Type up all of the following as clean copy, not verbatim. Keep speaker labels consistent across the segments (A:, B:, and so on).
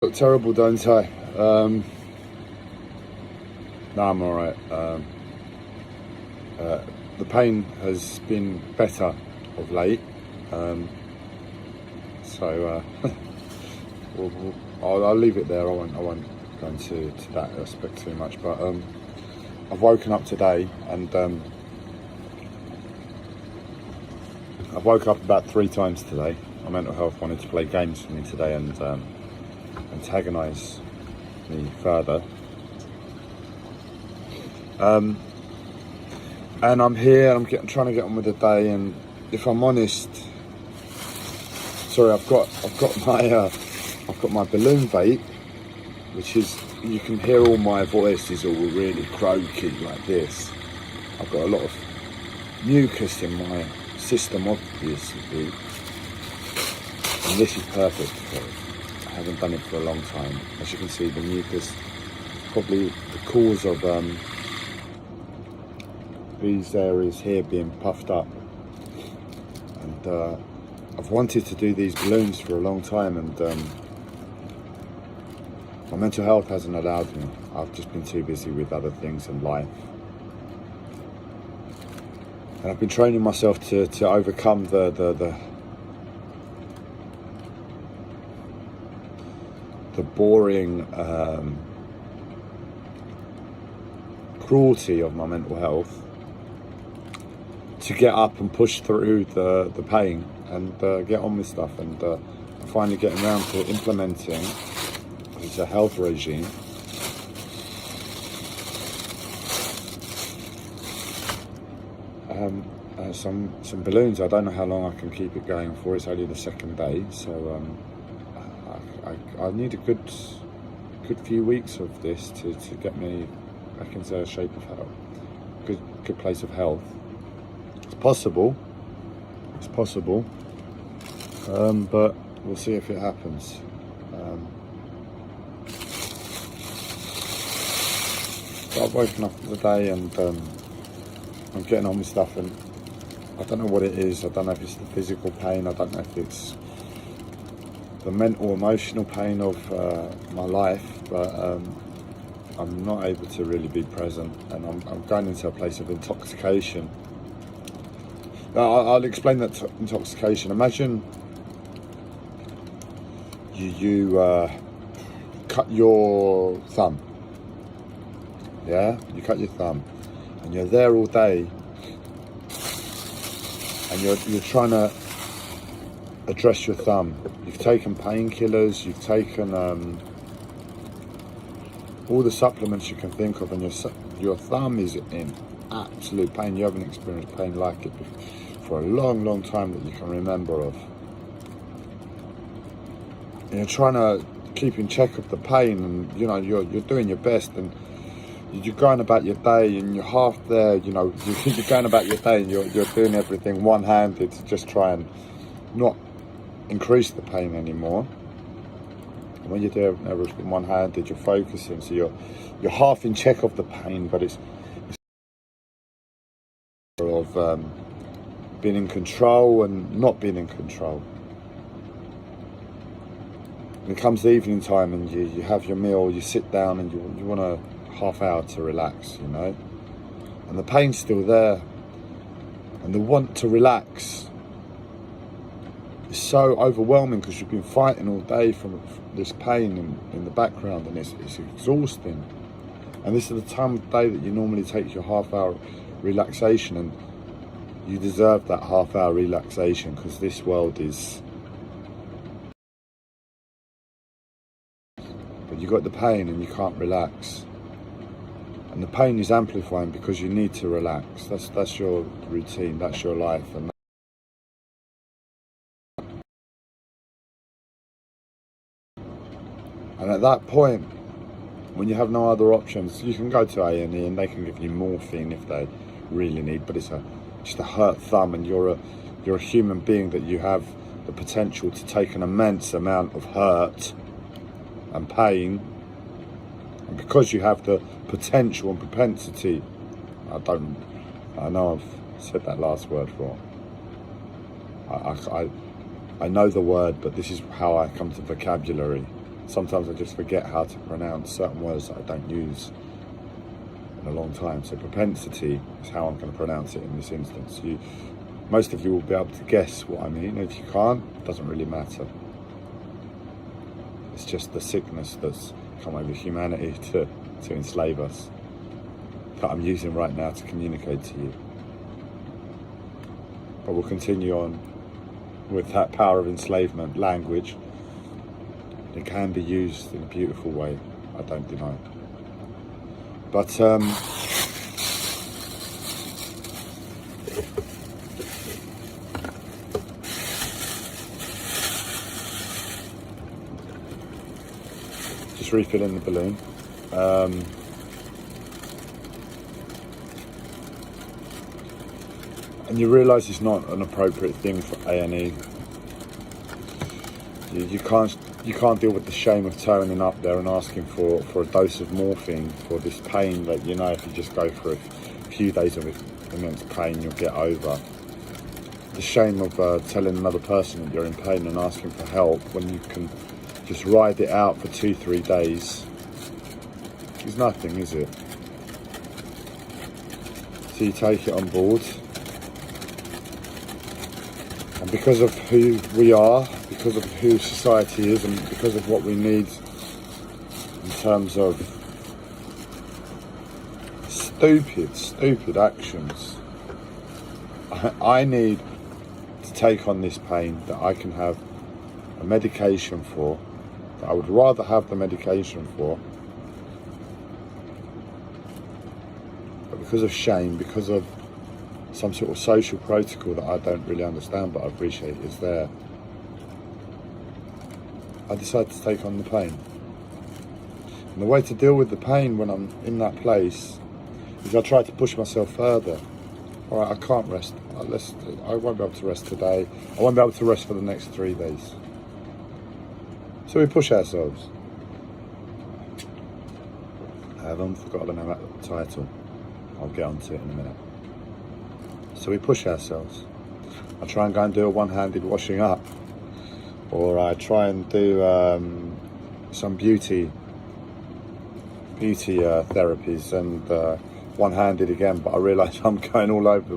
A: Look terrible, don't I? No, I'm alright. The pain has been better of late. So I'll leave it there. I won't go into that aspect too much. But I've woken up today and I've woke up about 3 times today. My mental health wanted to play games with me today and antagonise me further. And I'm here. I'm trying to get on with the day. And if I'm honest, sorry, I've got my balloon vape, which is, you can hear all my voice is all really croaky like this. I've got a lot of mucus in my system, obviously, and this is perfect for it. I haven't done it for a long time. As you can see, the mucus is probably the cause of these areas here being puffed up. And I've wanted to do these balloons for a long time, and my mental health hasn't allowed me. I've just been too busy with other things in life. And I've been training myself to overcome the boring cruelty of my mental health, to get up and push through the pain and get on with stuff. And I'm finally getting around to implementing a health regime. Some balloons. I don't know how long I can keep it going for. It's only the second day, so I need a good few weeks of this to get me back into a shape of health, good place of health. It's possible, but we'll see if it happens. So I've woken up the day and I'm getting on with stuff, and I don't know what it is. I don't know if it's the physical pain. I don't know if it's the mental, emotional pain of my life, but I'm not able to really be present, and I'm going into a place of intoxication. I'll explain that intoxication. Imagine you cut your thumb. Yeah, you cut your thumb, and you're there all day, and you're trying to address your thumb. You've taken painkillers, you've taken all the supplements you can think of, and your thumb is in absolute pain. You haven't experienced pain like it for a long time that you can remember of. And you're trying to keep in check of the pain, and you're doing your best, and you're going about your day, and you're half there. You're going about your day, and you're doing everything one-handed to just try and not increase the pain anymore. And when you do everything one-handed, you're focusing, so you're half in check of the pain, but it's of being in control and not being in control. And it comes the evening time, and you have your meal, you sit down, and you want a half hour to relax, and the pain's still there, and the want to relax is so overwhelming because you've been fighting all day from this pain in the background, and it's exhausting. And this is the time of day that you normally take your half-hour relaxation, and you deserve that half-hour relaxation, because this world is... But you got the pain and you can't relax, and the pain is amplifying because you need to relax. That's your routine, that's your life. And at that point, when you have no other options, you can go to A&E and they can give you morphine if they really need, but it's just a hurt thumb, and you're a human being, that you have the potential to take an immense amount of hurt and pain. And because you have the potential and propensity, I know I've said that last word wrong. I know the word, but this is how I come to vocabulary. sometimes I just forget how to pronounce certain words that I don't use in a long time. So propensity is how I'm going to pronounce it in this instance. Most of you will be able to guess what I mean. If you can't, it doesn't really matter. It's just the sickness that's come over humanity to enslave us that I'm using right now to communicate to you. But we'll continue on with that power of enslavement, language. It can be used in a beautiful way, I don't deny. But just refilling the balloon. And you realise it's not an appropriate thing for A&E. You can't deal with the shame of turning up there and asking for a dose of morphine for this pain that, you know, if you just go for a few days of immense pain, you'll get over. The shame of telling another person that you're in pain and asking for help when you can just ride it out for 2-3 days is nothing, is it? So you take it on board. And because of who we are, because of who society is, and because of what we need in terms of stupid actions, I need to take on this pain that I can have a medication for, that I would rather have the medication for, but because of shame, because of some sort of social protocol that I don't really understand but I appreciate is there, I decided to take on the pain. And the way to deal with the pain when I'm in that place is I try to push myself further. All right, I can't rest. I won't be able to rest today. I won't be able to rest for the next 3 days. So we push ourselves. I haven't forgotten about the title. I'll get onto it in a minute. So we push ourselves. I try and go and do a one-handed washing up, or I try and do some beauty therapies and one-handed again. But I realise I'm going all over.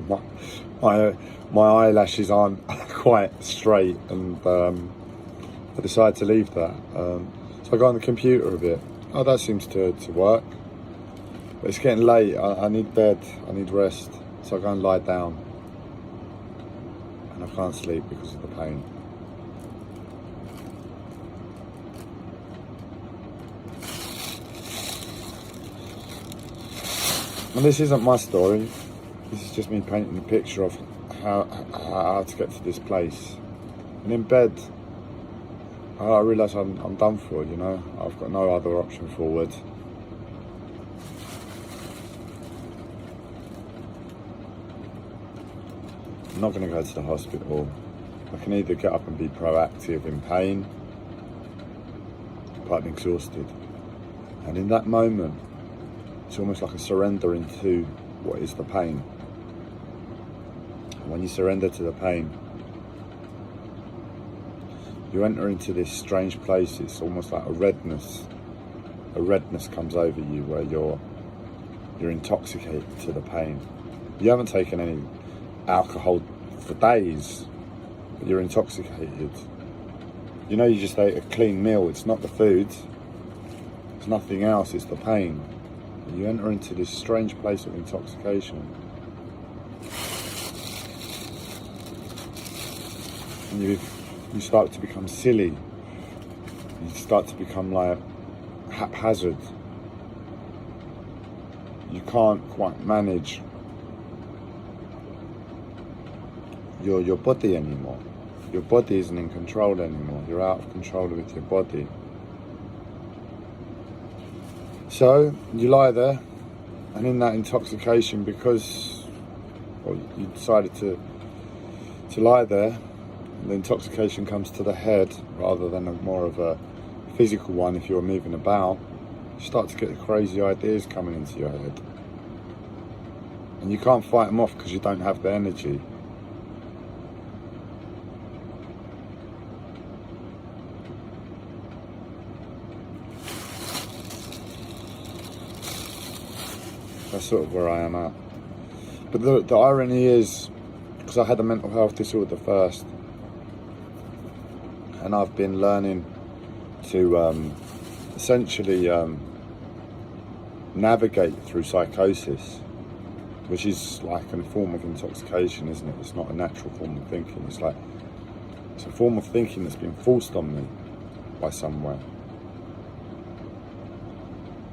A: My eyelashes aren't quite straight, and I decide to leave that. So I go on the computer a bit. Oh, that seems to work. But it's getting late. I need bed. I need rest. So I go and lie down, and I can't sleep because of the pain. And this isn't my story. This is just me painting a picture of how to get to this place. And in bed, I realise I'm done for, you know. I've got no other option forward. I'm not going to go to the hospital. I can either get up and be proactive in pain, but I'm exhausted. And in that moment, it's almost like a surrender into what is the pain. And when you surrender to the pain, you enter into this strange place. It's almost like a redness. A redness comes over you where you're intoxicated to the pain. You haven't taken any alcohol for days, but you're intoxicated. You know, you just ate a clean meal. It's not the food. It's nothing else. It's the pain. And you enter into this strange place of intoxication. And you start to become silly. You start to become like haphazard. You can't quite manage your body anymore. Your body isn't in control anymore. You're out of control with your body. So you lie there, and in that intoxication, because you decided to lie there, the intoxication comes to the head rather than more of a physical one. If you're moving about, you start to get crazy ideas coming into your head, and you can't fight them off because you don't have the energy. That's sort of where I am at. But the irony is, because I had a mental health disorder first, and I've been learning to essentially navigate through psychosis, which is like a form of intoxication, isn't it? It's not a natural form of thinking. It's a form of thinking that's been forced on me by somewhere.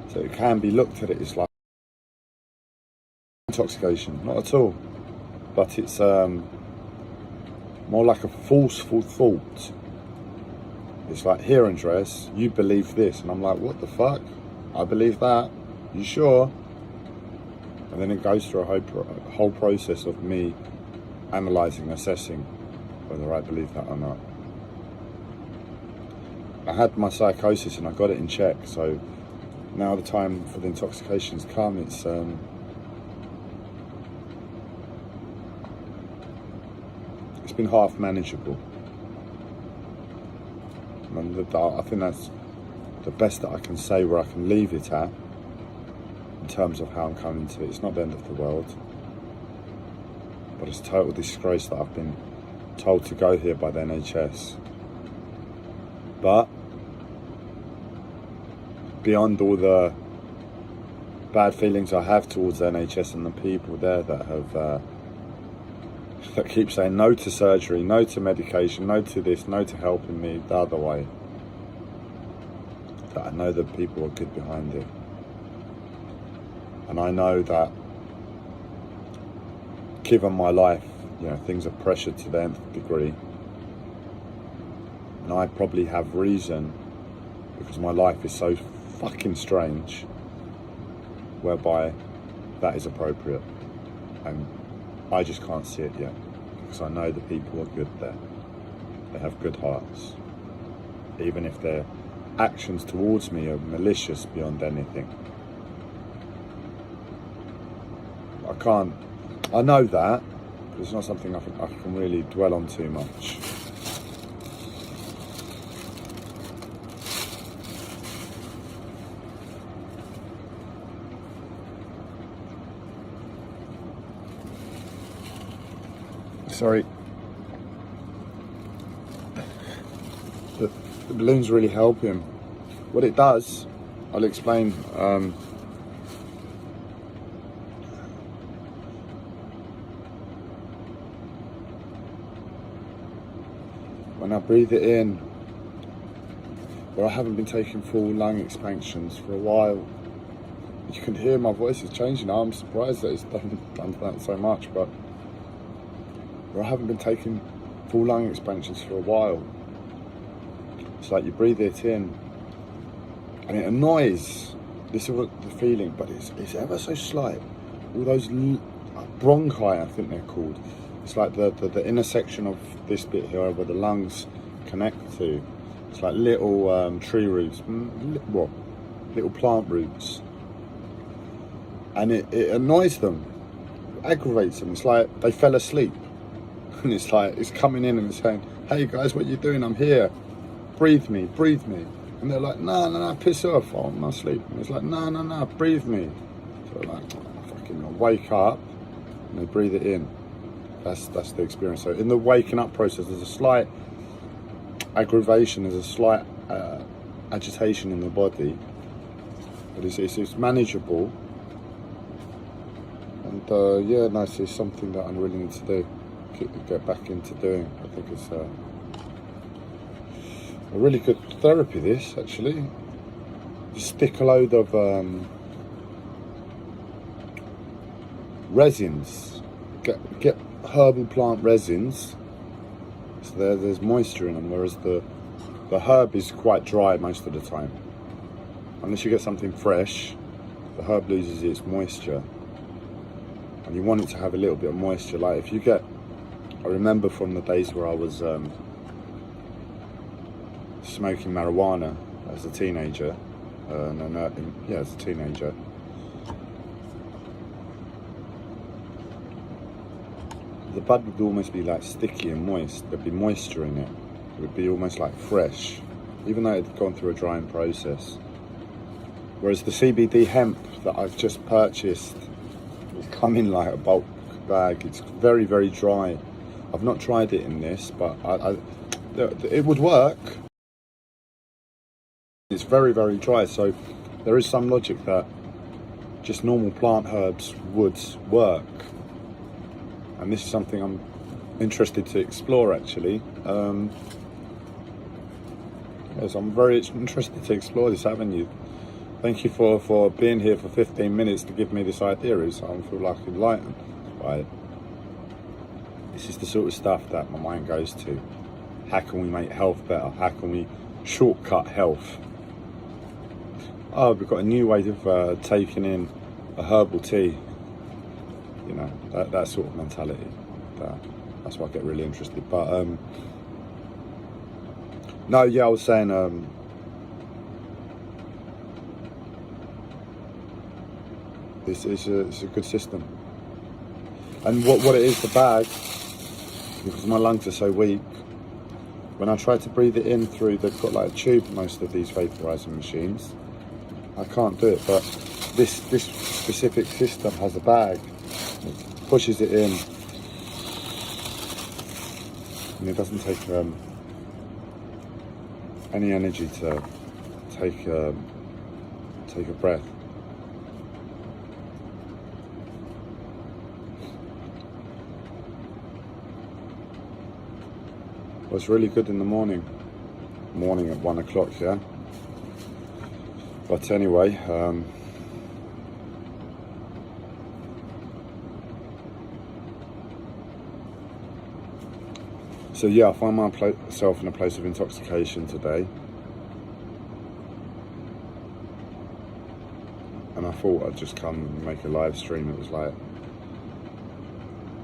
A: So it can be looked at it as like intoxication, not at all. But it's more like a forceful thought. It's like, here, Andreas, you believe this. And I'm like, what the fuck? I believe that. You sure? And then it goes through a whole process of me analysing, assessing whether I believe that or not. I had my psychosis and I got it in check, so now the time for the intoxication's come. It's been half manageable. And I think that's the best that I can say where I can leave it at, in terms of how I'm coming to it. It's not the end of the world, but it's a total disgrace that I've been told to go here by the NHS. But beyond all the bad feelings I have towards the NHS and the people there that have that keep saying no to surgery, no to medication, no to this, no to helping me the other way, that I know that people are good behind it. And I know that given my life, things are pressured to the nth degree. And I probably have reason, because my life is so fucking strange, whereby that is appropriate. And I just can't see it yet, because I know the people are good there. They have good hearts. Even if their actions towards me are malicious beyond anything. I know that, but it's not something I can really dwell on too much. Sorry. The balloon's really helping. What it does, I'll explain. When I breathe it in, where I haven't been taking full lung expansions for a while, you can hear my voice is changing. I'm surprised that it's done that so much, but where I haven't been taking full lung expansions for a while, it's like you breathe it in and it annoys. This is what the feeling, but it's ever so slight. All those bronchi, I think they're called. It's like the intersection of this bit here where the lungs connect to. It's like little tree roots, little plant roots. And it annoys them, aggravates them. It's like they fell asleep. And it's like, it's coming in and it's saying, hey guys, what are you doing? I'm here. Breathe me, breathe me. And they're like, no, piss off. Oh, I'm not sleeping. It's like, no, breathe me. So like, fucking wake up and they breathe it in. That's the experience. So in the waking up process, there's a slight aggravation, there's a slight agitation in the body, but it's manageable. And it's something that I'm really need to do, get back into doing. I think it's a really good therapy, this, actually. You stick a load of resins, get herbal plant resins, so there's moisture in them, whereas the herb is quite dry most of the time. Unless you get something fresh, the herb loses its moisture, and you want it to have a little bit of moisture. Like if you get, I remember from the days where I was smoking marijuana as a teenager, as a teenager. The bud would almost be like sticky and moist. There'd be moisture in it. It would be almost like fresh, even though it had gone through a drying process. Whereas the CBD hemp that I've just purchased It's come in like a bulk bag. It's very, very dry. I've not tried it in this, but it would work. It's very, very dry, so there is some logic that just normal plant herbs would work. And this is something I'm interested to explore, actually. Yes, I'm very interested to explore this avenue. Thank you for being here for 15 minutes to give me this idea. I feel like enlightened by it. This is the sort of stuff that my mind goes to. How can we make health better? How can we shortcut health? Oh, we've got a new way of taking in a herbal tea. You know, that sort of mentality. That's why I get really interested. But no, yeah, I was saying it's a good system. And what it is, the bag, because my lungs are so weak, when I try to breathe it in through, they've got like a tube, most of these vaporizing machines. I can't do it, but this specific system has a bag. It pushes it in, and it doesn't take any energy to take a breath. Well, it's really good in the morning at 1 o'clock, yeah. But anyway, so yeah, I find myself in a place of intoxication today, and I thought I'd just come and make a live stream. It was like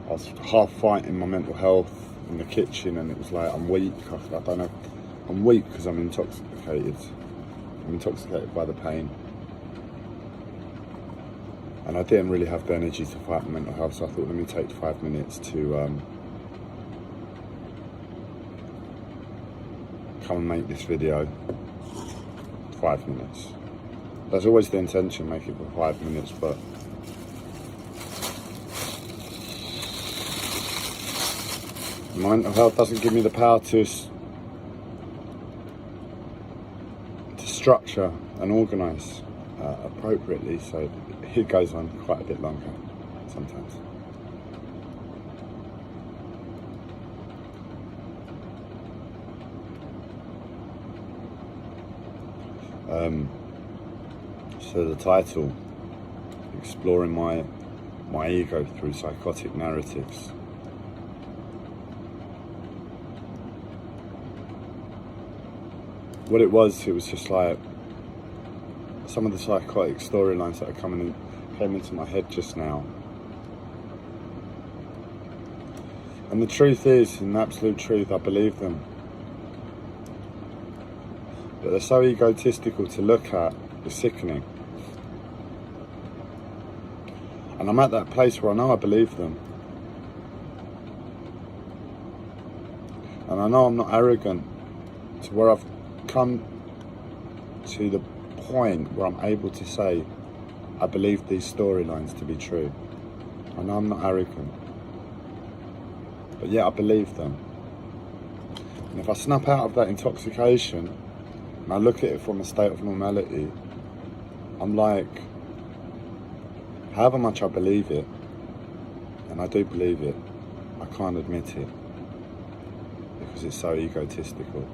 A: I was half fighting my mental health in the kitchen, and it was like I'm weak. I don't know. I'm weak because I'm intoxicated. I'm intoxicated by the pain, and I didn't really have the energy to fight my mental health. So I thought, let me take 5 minutes to come and make this video. 5 minutes. That's always the intention, make it for 5 minutes, but my mental health doesn't give me the power to structure and organise appropriately, so it goes on quite a bit longer sometimes. So the title, exploring my ego through psychotic narratives. What it was just like some of the psychotic storylines that came into my head just now. And the truth is, in the absolute truth, I believe them. But they're so egotistical to look at, it's sickening. And I'm at that place where I know I believe them. And I know I'm not arrogant to where I've come to the point where I'm able to say I believe these storylines to be true. I know I'm not arrogant, but yet I believe them. And if I snap out of that intoxication and I look at it from a state of normality, I'm like, however much I believe it, and I do believe it, I can't admit it because it's so egotistical.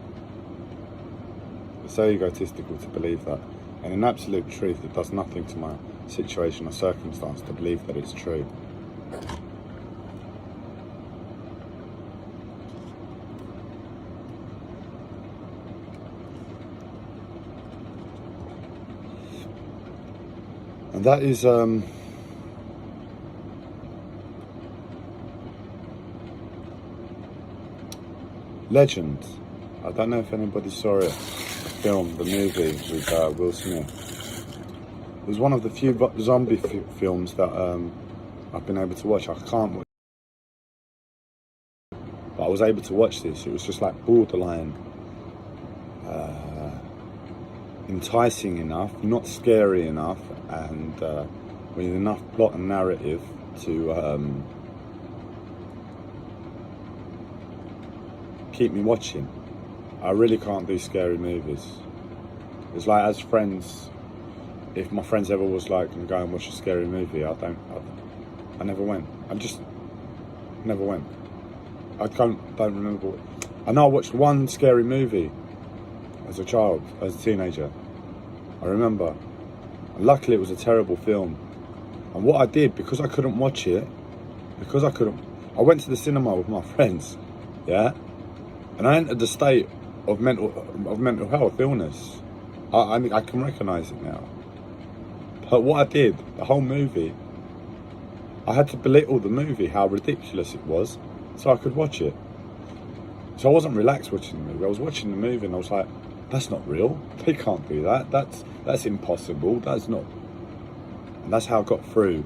A: It's so egotistical to believe that. And in absolute truth, it does nothing to my situation or circumstance to believe that it's true. And that is Legend. I don't know if anybody saw it, the movie with Will Smith. It was one of the few zombie films that I've been able to watch. I can't watch, but I was able to watch this. It was just like borderline enticing enough, not scary enough, and with enough plot and narrative to keep me watching. I really can't do scary movies. It's like, as friends, if my friends ever was like, "I'm going and watch a scary movie," I never went. I just never went. I don't remember. I know I watched one scary movie as a child, as a teenager. I remember. And luckily it was a terrible film. And what I did, because I couldn't watch it, I went to the cinema with my friends, yeah? And I entered the state of mental health illness. I mean, I can recognise it now. But what I did, the whole movie, I had to belittle the movie, how ridiculous it was, so I could watch it. So I wasn't relaxed watching the movie. I was watching the movie and I was like, that's not real. They can't do that. That's impossible. That's not. And that's how I got through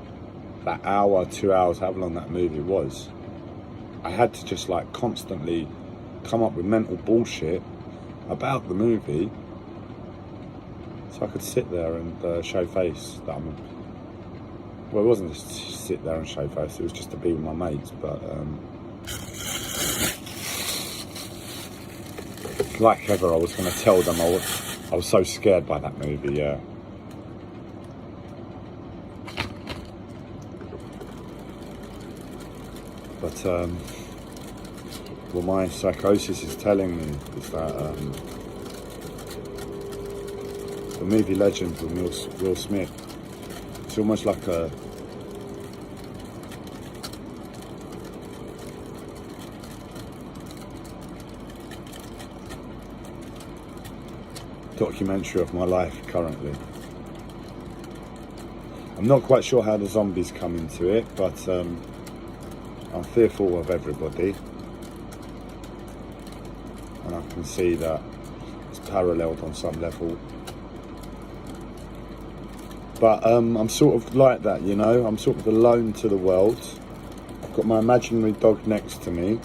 A: that hour, 2 hours, however long that movie was. I had to just like constantly come up with mental bullshit about the movie so I could sit there and show face that I'm... Well, it wasn't just to sit there and show face, it was just to be with my mates, but like ever, I was going to tell them I was so scared by that movie, yeah. But what my psychosis is telling me is that the movie Legend with Will Smith, it's almost like a documentary of my life currently. I'm not quite sure how the zombies come into it, but I'm fearful of everybody, and I can see that it's paralleled on some level. But I'm sort of like that, you know. I'm sort of alone to the world. I've got my imaginary dog next to me,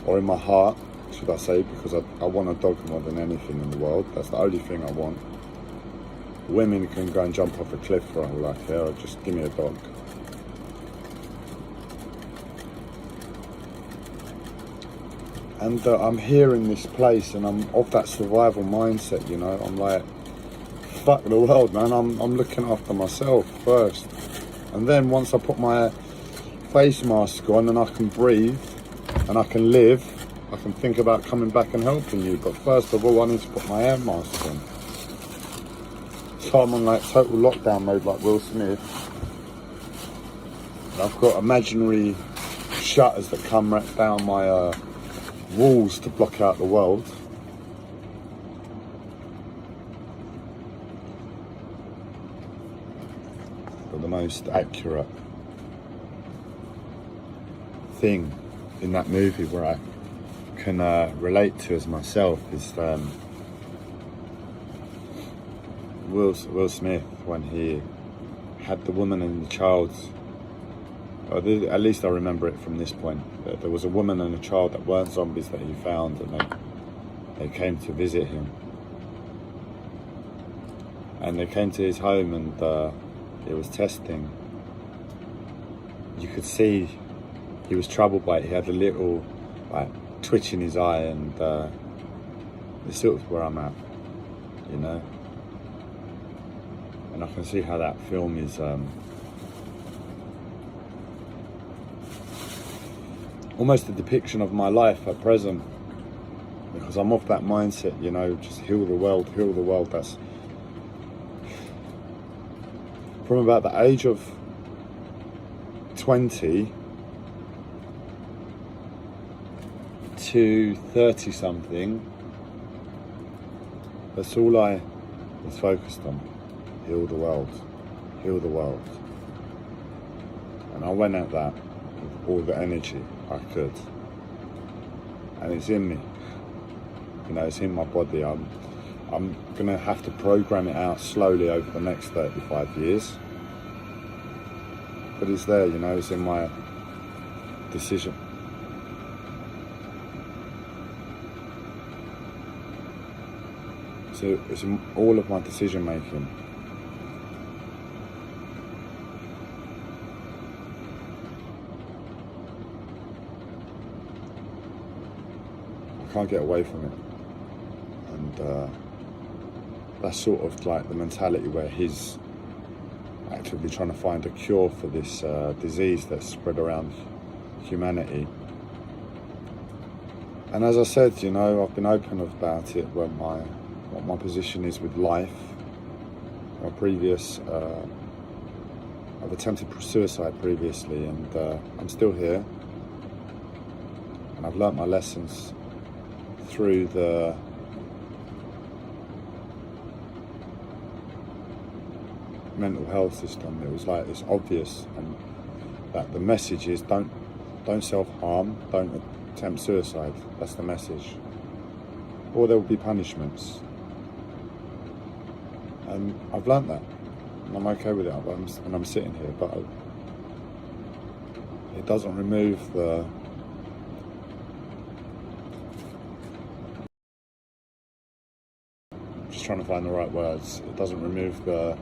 A: or in my heart, should I say, because I want a dog more than anything in the world. That's the only thing I want. Women can go and jump off a cliff for all I care, or just give me a dog. And I'm here in this place, and I'm of that survival mindset, you know. I'm like, fuck the world, man. I'm looking after myself first. And then once I put my face mask on and I can breathe and I can live, I can think about coming back and helping you. But first of all, I need to put my air mask on. So I'm on like total lockdown mode like Will Smith. And I've got imaginary shutters that come right down my walls to block out the world. But the most accurate thing in that movie where I can relate to as myself is Will Smith, when he had the woman and the child. At least I remember it from this point. There was a woman and a child that weren't zombies that he found, and they came to visit him. And they came to his home, and it was testing. You could see he was troubled by it. He had a little like twitch in his eye, and it's sort of where I'm at, you know. And I can see how that film is almost a depiction of my life at present, because I'm off that mindset, you know, just heal the world. That's from about the age of 20 to 30 something. That's all I was focused on. Heal the world. And I went at that with all the energy I could, and it's in me, you know, it's in my body. I'm gonna have to program it out slowly over the next 35 years, but it's there, you know, it's in my decision. So it's in all of my decision making. can't get away from it. And that's sort of like the mentality where he's actively trying to find a cure for this disease that's spread around humanity. And as I said, you know, I've been open about it, what my position is with life. My previous, I've attempted suicide previously, and I'm still here. And I've learnt my lessons through the mental health system. It was like, it's obvious, and that the message is don't self-harm, don't attempt suicide. That's the message, or there will be punishments. And I've learnt that, and I'm okay with it, and I'm sitting here, but it doesn't remove the just trying to find the right words. It doesn't remove the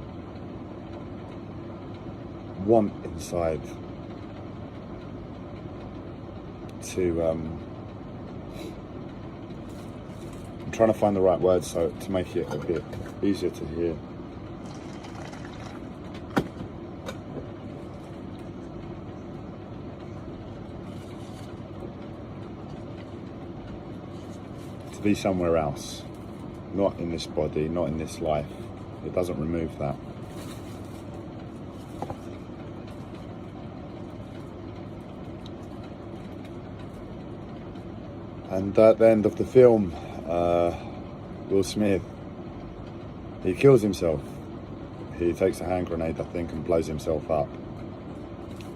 A: want inside to I'm trying to find the right words so to make it a bit easier to hear. To be somewhere else, not in this body, not in this life. It doesn't remove that. And at the end of the film, Will Smith, he kills himself. He takes a hand grenade, I think, and blows himself up.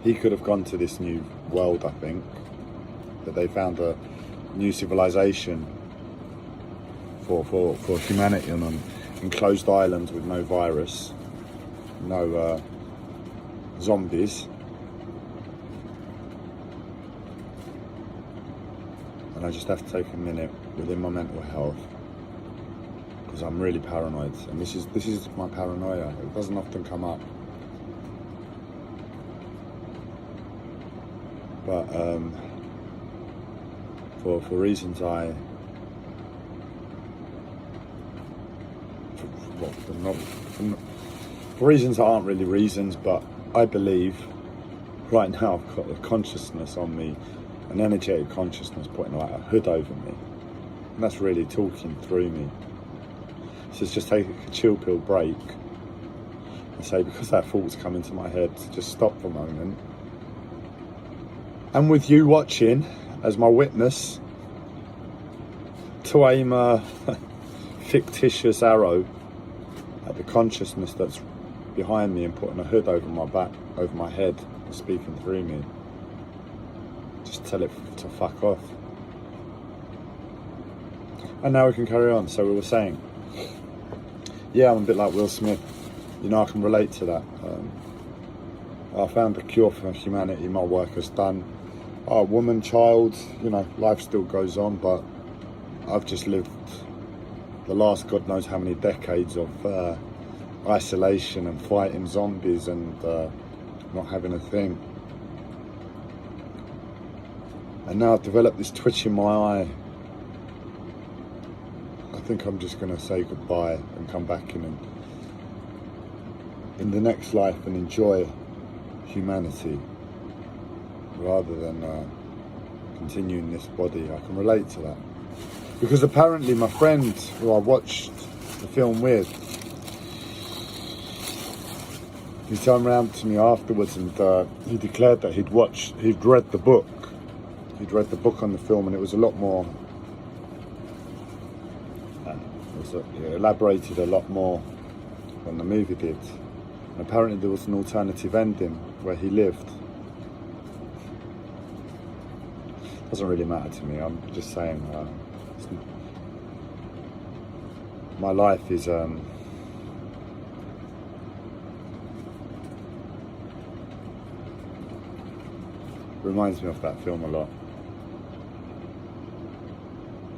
A: He could have gone to this new world, I think, that they found a new civilization for humanity on an enclosed island with no virus, no zombies. And I just have to take a minute within my mental health, because I'm really paranoid, and this is my paranoia. It doesn't often come up, but for reasons for reasons that aren't really reasons, but I believe right now I've got a consciousness on me, an energetic consciousness putting like a hood over me, and that's really talking through me. So it's just take a chill pill break and say, because that thought's come into my head, to just stop for a moment, and with you watching as my witness, to aim a fictitious arrow at the consciousness that's behind me and putting a hood over my back, over my head, and speaking through me. Just tell it to fuck off. And now we can carry on. So we were saying, yeah, I'm a bit like Will Smith. You know, I can relate to that. I found a cure for humanity. My work has done. Woman, child, you know, life still goes on, but I've just lived the last God knows how many decades of isolation and fighting zombies and not having a thing. And now I've developed this twitch in my eye. I think I'm just going to say goodbye and come back in the next life and enjoy humanity rather than continue in this body. I can relate to that. Because apparently my friend who I watched the film with, he turned around to me afterwards and he declared that he'd read the book. He'd read the book on the film, and it was a lot more, it elaborated a lot more than the movie did. And apparently there was an alternative ending where he lived. Doesn't really matter to me. I'm just saying, my life is reminds me of that film a lot,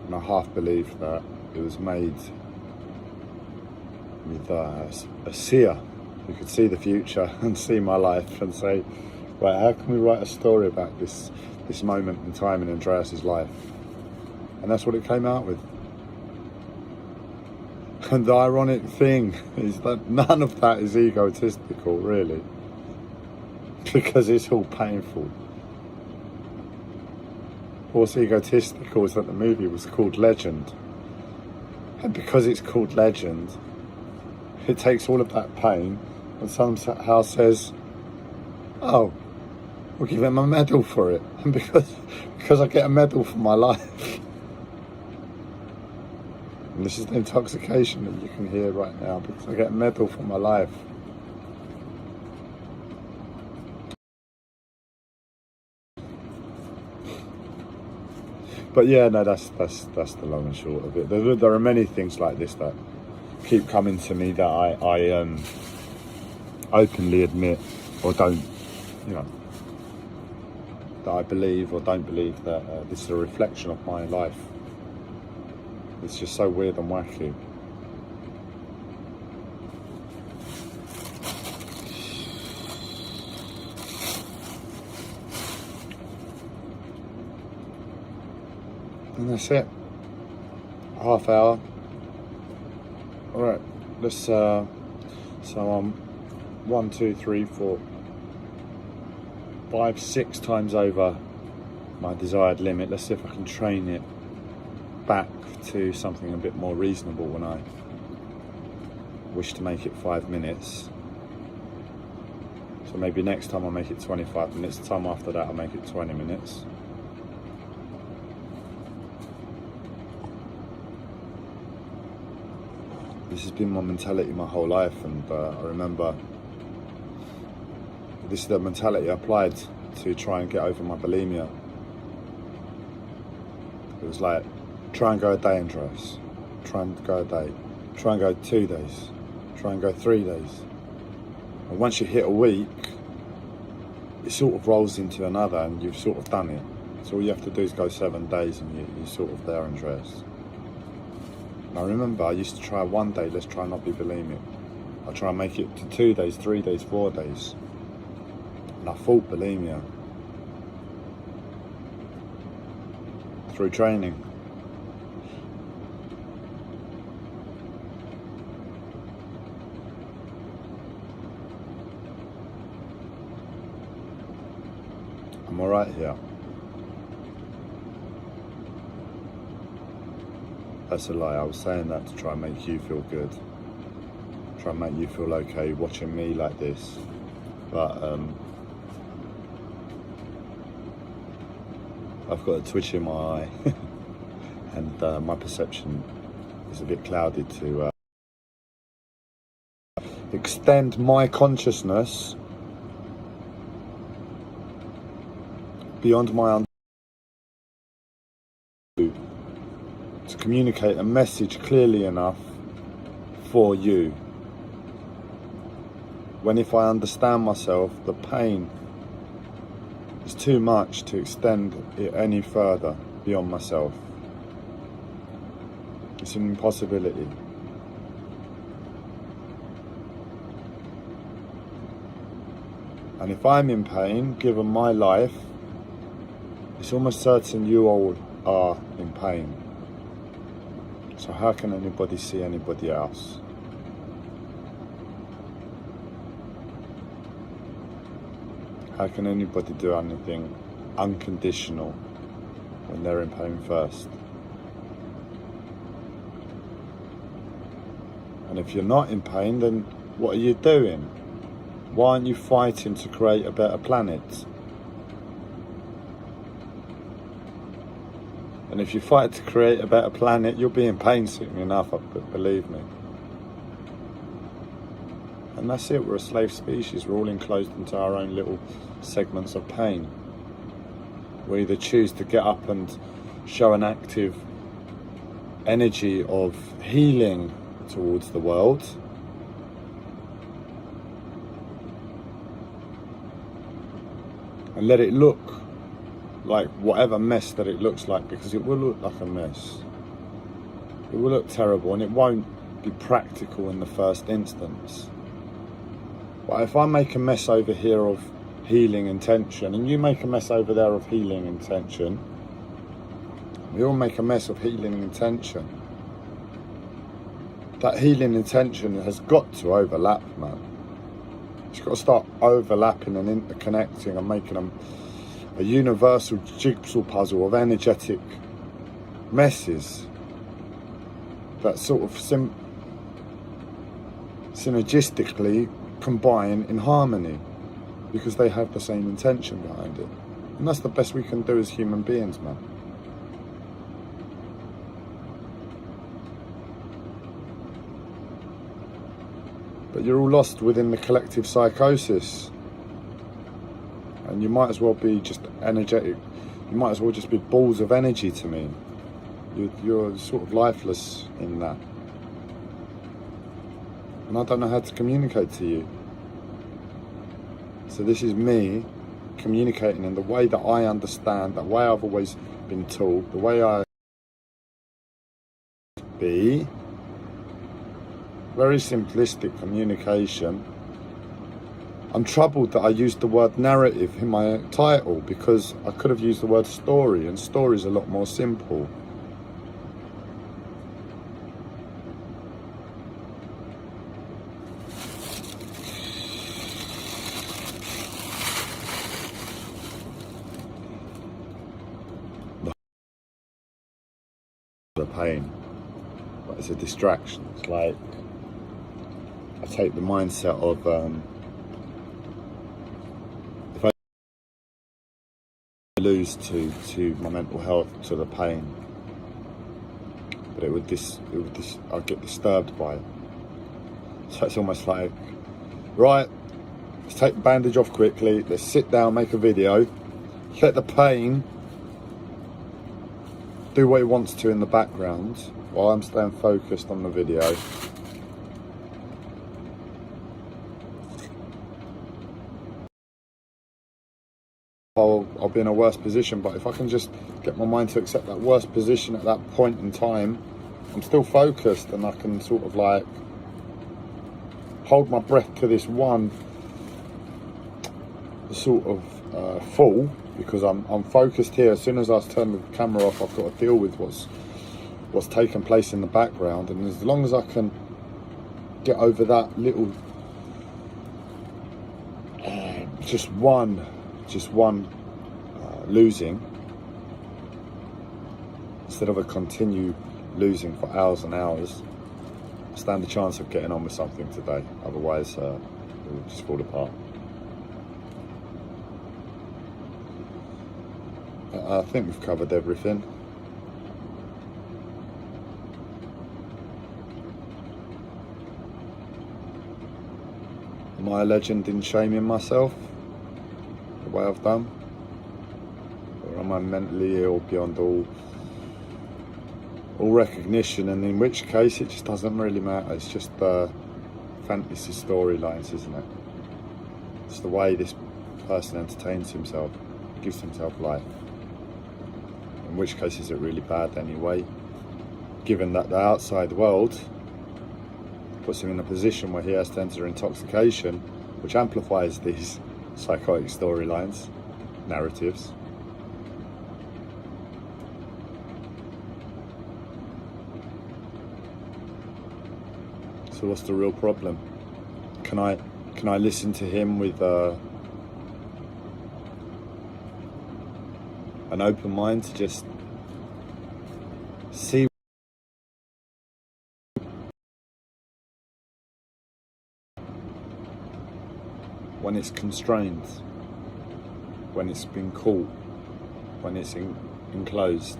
A: and I half believe that it was made with a seer who could see the future and see my life and say, right, how can we write a story about this moment in time in Andreas's life? And that's what it came out with. And the ironic thing is that none of that is egotistical, really, because it's all painful. What's egotistical is that the movie was called Legend. And because it's called Legend, it takes all of that pain and somehow says, oh, we'll give him a medal for it. And because I get a medal for my life. And this is the intoxication that you can hear right now, because I get a medal for my life. But yeah, no, that's the long and short of it. There are many things like this that keep coming to me that I openly admit or don't, that I believe or don't believe that this is a reflection of my life. It's just so weird and wacky. And that's it. Half hour. Alright, let's so I'm 1, 2, 3, 4, 5, 6 times over my desired limit. Let's see if I can train it back to something a bit more reasonable when I wish to make it 5 minutes. So maybe next time I'll make it 25 minutes, the time after that I'll make it 20 minutes. This has been my mentality my whole life, and I remember this is the mentality I applied to try and get over my bulimia. It was like, try and go a day, Andreas. Try and go a day. Try and go 2 days. Try and go 3 days. And once you hit a week, it sort of rolls into another and you've sort of done it. So all you have to do is go 7 days and you're sort of there, Andreas. And I remember I used to try 1 day, let's try and not be bulimic. I try and make it to 2 days, 3 days, 4 days. And I fought bulimia through training. I'm alright here. That's a lie. I was saying that to try and make you feel good. Try and make you feel okay watching me like this. But I've got a twitch in my eye and my perception is a bit clouded to extend my consciousness beyond my to communicate a message clearly enough for you. When if I understand myself, the pain is too much to extend it any further beyond myself. It's an impossibility. And if I'm in pain, given my life, it's almost certain you all are in pain. So how can anybody see anybody else? How can anybody do anything unconditional when they're in pain first? And if you're not in pain, then what are you doing? Why aren't you fighting to create a better planet? And if you fight to create a better planet, you'll be in pain soon enough, believe me. And that's it, we're a slave species. We're all enclosed into our own little segments of pain. We either choose to get up and show an active energy of healing towards the world, and let it look like whatever mess that it looks like, because it will look like a mess. It will look terrible and it won't be practical in the first instance. But if I make a mess over here of healing intention, and you make a mess over there of healing intention, We all make a mess of healing intention. That healing intention has got to overlap, man. It's got to start overlapping and interconnecting and making a universal jigsaw puzzle of energetic messes that sort of synergistically combine in harmony, because they have the same intention behind it. And that's the best we can do as human beings, man. But you're all lost within the collective psychosis. And you might as well be just energetic. You might as well just be balls of energy to me. You're sort of lifeless in that. And I don't know how to communicate to you. So this is me communicating in the way that I understand, the way I've always been taught, the way I be. Very simplistic communication. I'm troubled that I used the word narrative in my title, because I could have used the word story, and story is a lot more simple. The pain, but it's a distraction. It's like I take the mindset of if I lose to my mental health, to the pain, but I'd get disturbed by it. So it's almost like, right, let's take the bandage off quickly, let's sit down, make a video, let the pain do what it wants to in the background while I'm staying focused on the video. I'll be in a worse position, but if I can just get my mind to accept that worst position at that point in time, I'm still focused, and I can sort of like hold my breath to this one sort of fall, because I'm focused here. As soon as I turn the camera off, I've got to deal with what's taken place in the background, and as long as I can get over that little just one losing, instead of a continue losing for hours and hours, I stand a chance of getting on with something today. Otherwise it will just fall apart. I think we've covered everything. Am I a legend in shaming myself the way I've done? Or am I mentally ill beyond all recognition? And in which case it just doesn't really matter. It's just fantasy storylines, isn't it? It's the way this person entertains himself, gives himself life. In which case is it really bad anyway, given that the outside world puts him in a position where he has to enter intoxication, which amplifies these psychotic storylines, narratives. So what's the real problem? Can I listen to him with an open mind to just see when it's constrained, when it's been caught, when it's enclosed?